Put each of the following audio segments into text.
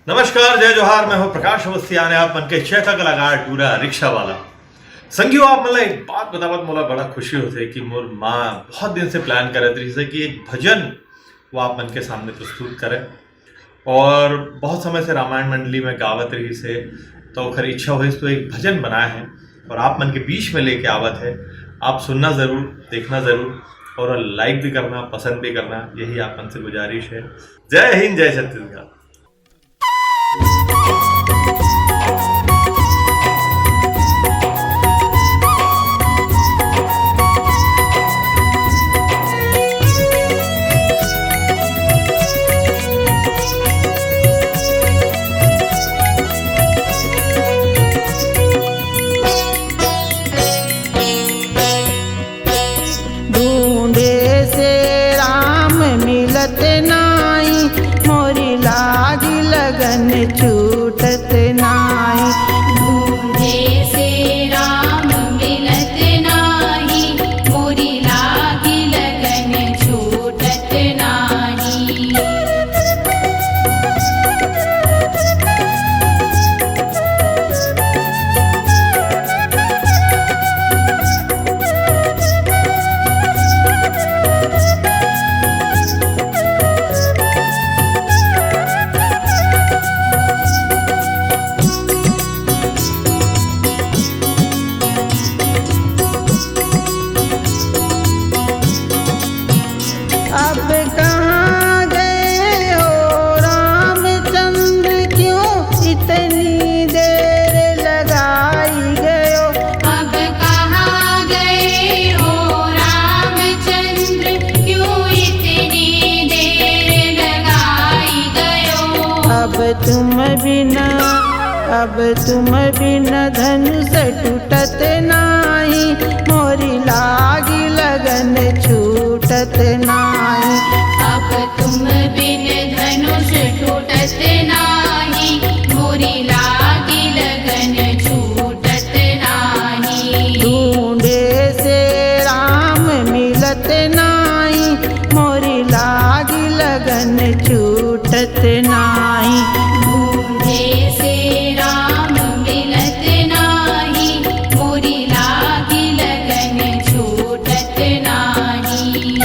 नमस्कार, जय जोहार। मैं हूं प्रकाश अवस्थी आने आप मन के चेता कलाकार टूरा रिक्शा वाला संगियो। आप मतलब एक बात बतावत मोला बड़ा खुशी होते कि मोर माँ बहुत दिन से प्लान करत रही से कि एक भजन वो आप मन के सामने प्रस्तुत करे, और बहुत समय से रामायण मंडली में गावत रही से तो खर इच्छा हुई तो एक भजन बनाए हैं और आप मन के बीच में लेके आवत है। आप सुनना ज़रूर, देखना ज़रूर और लाइक भी करना, पसंद भी करना, यही आप मन से गुजारिश है। जय हिंद, जय छत्तीसगढ़। ढूंढे से राम मिलत नाई, मोरी लागी लगन छूटत नाई। ढूंढे से राम मिलत नाही, मोरी लागी लगन छूटत नाही। अब कहाँ गए हो रामचंद्र, क्यों इतनी देर लगाई गए हो? अब कहाँ गए हो रामचंद्र, क्यों इतनी देर लगाई गयो? अब तुम बिना धनुष टूटत नाही, मोरी लागी लगन छूटत नाही। अब तुम बिन धनुष टूटत नाही, मोरी लागी लगन छूटत नाही। ढूंढे से राम मिलत नाही, मोरी लागी लगन छूटत नाही। ढूंढे से राम मिलत नाही, मोरी लागी लगन छूटत नाही।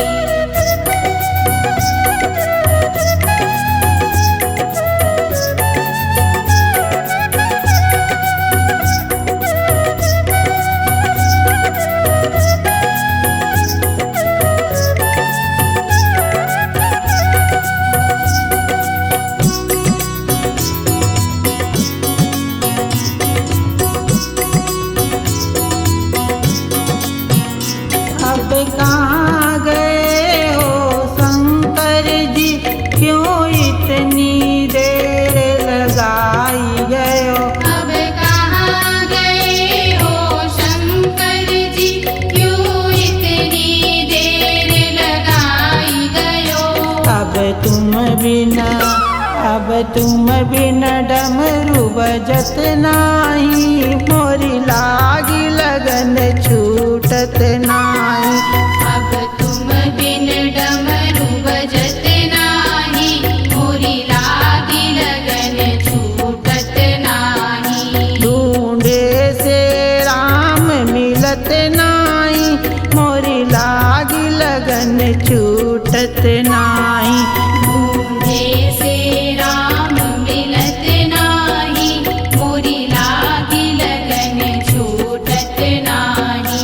अब कहाँ गए हो शंकर जी, क्यों इतनी देर लगाई गए हो? अब कहाँ गए हो शंकर जी, क्यों इतनी देर लगाई गयो? अब तुम बिना डमरू बजत नाही, मोरी लागी लगन छूटत नाही। अब तुम बिन डमरू बजत नाही, मोरी लागी लगन छूटत नाही। ढूंढे से राम मिलत नाही, मोरी लागी लगन छूटत नाही। ढूंढे से राम मिलत नाही, मोरी लागी लगन छूटत नाही।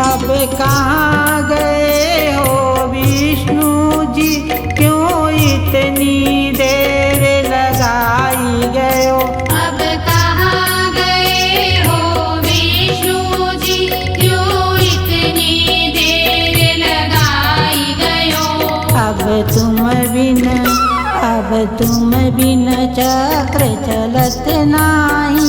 अब कहाँ गए हो विष्णु जी, क्यों इतनी देर लगाई गए हो? अब कहाँ गए हो विष्णु जी, क्यों इतनी देर लगाई गयो? अब तुम बिन चक्र चलत नाही,